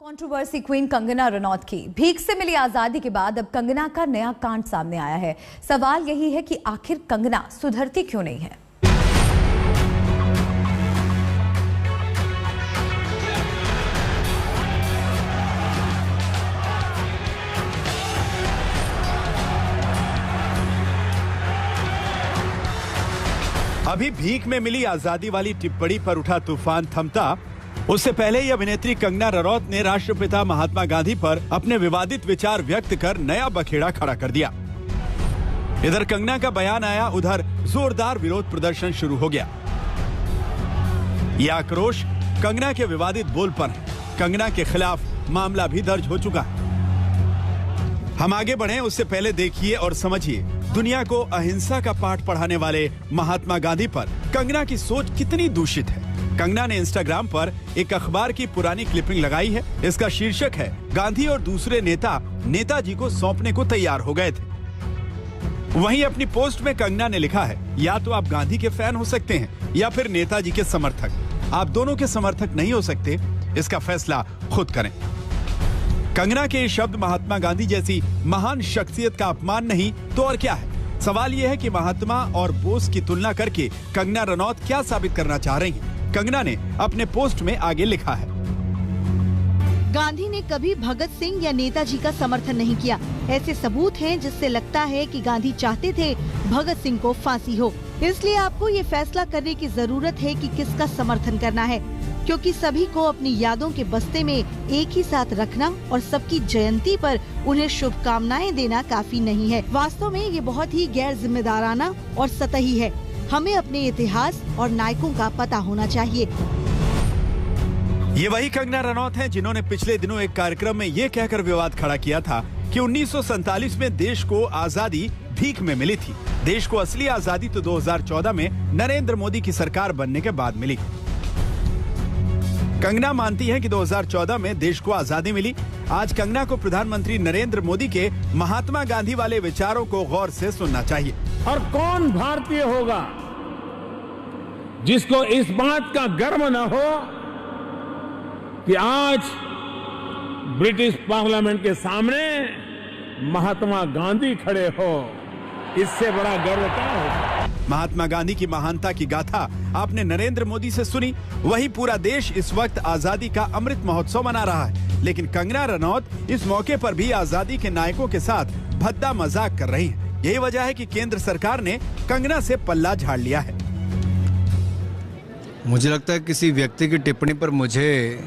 Controversy queen Kangana Ranaut की भीख से मिली आजादी के बाद अब कंगना का नया कांड सामने आया है। सवाल यही है कि आखिर कंगना सुधरती क्यों नहीं है। अभी भीख में मिली आजादी वाली टिप्पणी पर उठा तूफान थमता, उससे पहले ही अभिनेत्री कंगना रनौत ने राष्ट्रपिता महात्मा गांधी पर अपने विवादित विचार व्यक्त कर नया बखेड़ा खड़ा कर दिया। इधर कंगना का बयान आया, उधर जोरदार विरोध प्रदर्शन शुरू हो गया। यह आक्रोश कंगना के विवादित बोल पर है। कंगना के खिलाफ मामला भी दर्ज हो चुका है। हम आगे बढ़ें उससे पहले देखिए और समझिए दुनिया को अहिंसा का पाठ पढ़ाने वाले महात्मा गांधी पर कंगना की सोच कितनी दूषित है। कंगना ने इंस्टाग्राम पर एक अखबार की पुरानी क्लिपिंग लगाई है। इसका शीर्षक है, गांधी और दूसरे नेता नेताजी को सौंपने को तैयार हो गए थे। वहीं अपनी पोस्ट में कंगना ने लिखा है, या तो आप गांधी के फैन हो सकते हैं या फिर नेताजी के समर्थक। आप दोनों के समर्थक नहीं हो सकते, इसका फैसला खुद करें। कंगना के ये शब्द महात्मा गांधी जैसी महान शख्सियत का अपमान नहीं तो और क्या है। सवाल यह है कि महात्मा और बोस की तुलना करके कंगना रनौत क्या साबित करना चाह रही हैं। कंगना ने अपने पोस्ट में आगे लिखा है, गांधी ने कभी भगत सिंह या नेताजी का समर्थन नहीं किया। ऐसे सबूत हैं जिससे लगता है कि गांधी चाहते थे भगत सिंह को फांसी हो। इसलिए आपको ये फैसला करने की जरूरत है कि किसका समर्थन करना है, क्योंकि सभी को अपनी यादों के बस्ते में एक ही साथ रखना और सबकी जयंती पर उन्हें शुभकामनाएं देना काफी नहीं है। वास्तव में ये बहुत ही गैर जिम्मेदाराना और सतही है। हमें अपने इतिहास और नायकों का पता होना चाहिए। ये वही कंगना रनौत हैं जिन्होंने पिछले दिनों एक कार्यक्रम में ये कहकर विवाद खड़ा किया था कि 1947 में देश को आजादी भीख में मिली थी। देश को असली आजादी तो 2014 में नरेंद्र मोदी की सरकार बनने के बाद मिली। कंगना मानती है कि 2014 में देश को आजादी मिली। आज कंगना को प्रधानमंत्री नरेंद्र मोदी के महात्मा गांधी वाले विचारों को गौर से सुनना चाहिए। और कौन भारतीय होगा जिसको इस बात का गर्व न हो कि आज ब्रिटिश पार्लियामेंट के सामने महात्मा गांधी खड़े हो। इससे बड़ा गर्व क्या होगा। महात्मा गांधी की महानता की गाथा आपने नरेंद्र मोदी से सुनी। वही पूरा देश इस वक्त आजादी का अमृत महोत्सव मना रहा है, लेकिन कंगना रनौत इस मौके पर भी आजादी के नायकों के साथ भद्दा मजाक कर रही है। यही वजह है कि केंद्र सरकार ने कंगना से पल्ला झाड़ लिया है। मुझे लगता है किसी व्यक्ति की टिप्पणी पर मुझे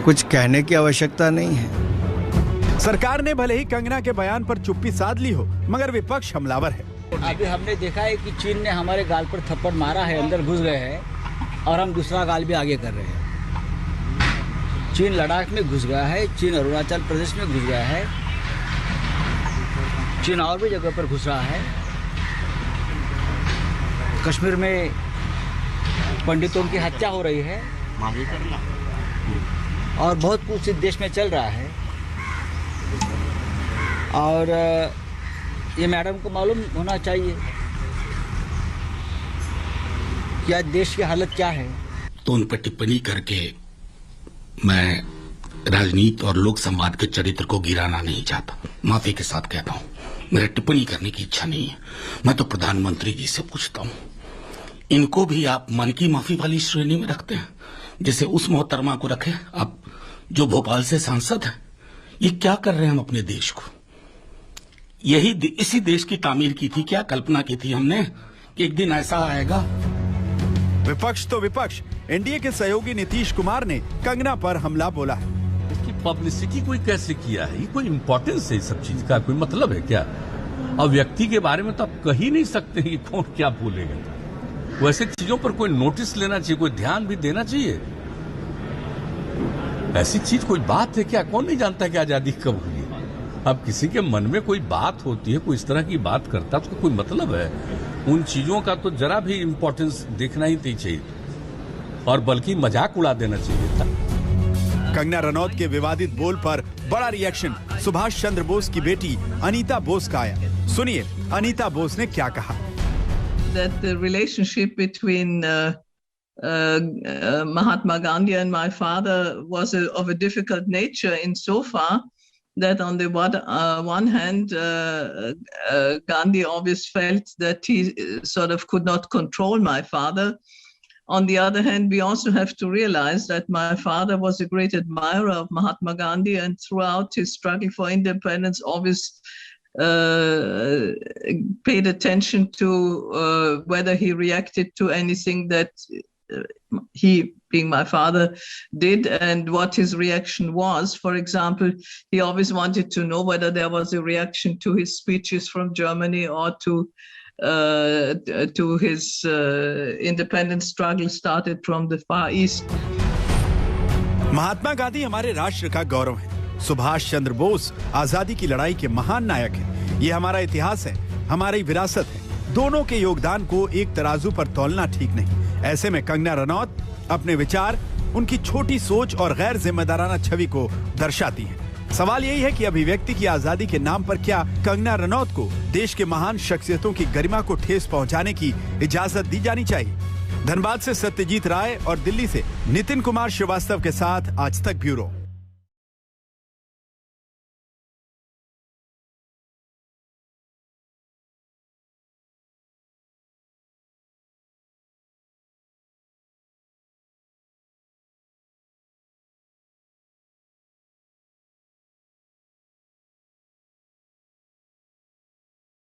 कुछ कहने की आवश्यकता नहीं है। सरकार ने भले ही कंगना के बयान पर चुप्पी साध ली हो, मगर विपक्ष हमलावर है। अभी हमने देखा है कि चीन ने हमारे गाल पर थप्पड़ मारा है, अंदर घुस गए हैं और हम दूसरा गाल भी आगे कर रहे हैं। चीन लद्दाख में घुस गया है, चीन अरुणाचल प्रदेश में घुस गया है, चीन और भी जगह पर घुस रहा है। कश्मीर में पंडितों की हत्या हो रही है और बहुत कुछ इस देश में चल रहा है। और ये मैडम को मालूम होना चाहिए कि आज देश की हालत क्या है। तो उन पर टिप्पणी करके मैं राजनीति और लोक संवाद के चरित्र को गिराना नहीं चाहता। माफी के साथ कहता हूँ, मेरा टिप्पणी करने की इच्छा नहीं है। मैं तो प्रधानमंत्री जी से पूछता हूँ, इनको भी आप मन की माफी वाली श्रेणी में रखते हैं, जैसे उस मोहतरमा को रखे आप जो भोपाल से सांसद हैं। ये क्या कर रहे हैं हम अपने देश को। इसी देश की तामीर की थी, क्या कल्पना की थी हमने कि एक दिन ऐसा आएगा। विपक्ष तो विपक्ष, एनडीए के सहयोगी नीतीश कुमार ने कंगना पर हमला बोला है। इसकी पब्लिसिटी कोई कैसे किया है, ये कोई इम्पोर्टेंस है, सब चीज का कोई मतलब है क्या। अब व्यक्ति के बारे में तो आप कह ही नहीं सकते कि कौन क्या बोलेगा। वैसे चीजों पर कोई नोटिस लेना चाहिए, कोई ध्यान भी देना चाहिए। ऐसी चीज कोई बात है क्या, कौन नहीं जानता कि आजादी कब हुई। अब किसी के मन में कोई बात होती है, कोई इस तरह की बात करता है, उसका कोई मतलब है। उन चीजों का तो जरा भी इम्पोर्टेंस देखना ही नहीं चाहिए और बल्कि मजाक उड़ा देना चाहिए था। कंगना रनौत के विवादित बोल पर बड़ा रिएक्शन सुभाष चंद्र बोस की बेटी अनीता बोस का आया। सुनिए अनीता बोस ने क्या कहा। That the relationship between Mahatma Gandhi and my father was of a difficult nature insofar that on the one hand, Gandhi always felt that he sort of could not control my father. On the other hand, we also have to realize that my father was a great admirer of Mahatma Gandhi, and throughout his struggle for independence always paid attention to whether he reacted to anything that he, being my father, did and what his reaction was. For example, he always wanted to know whether there was a reaction to his speeches from Germany or to his independence struggle started from the Far East. Mahatma Gandhi हमारे राष्ट्र का गौरव है। सुभाष चंद्र बोस आजादी की लड़ाई के महान नायक हैं। ये हमारा इतिहास है, हमारी विरासत है। दोनों के योगदान को एक तराजू पर तौलना ठीक नहीं। ऐसे में कंगना रनौत अपने विचार, उनकी छोटी सोच और गैर जिम्मेदाराना छवि को दर्शाती हैं। सवाल यही है कि अभिव्यक्ति की आजादी के नाम पर क्या कंगना रनौत को देश के महान शख्सियतों की गरिमा को ठेस पहुंचाने की इजाजत दी जानी चाहिए? धनबाद से सत्यजीत राय और दिल्ली से नितिन कुमार श्रीवास्तव के साथ आज तक ब्यूरो।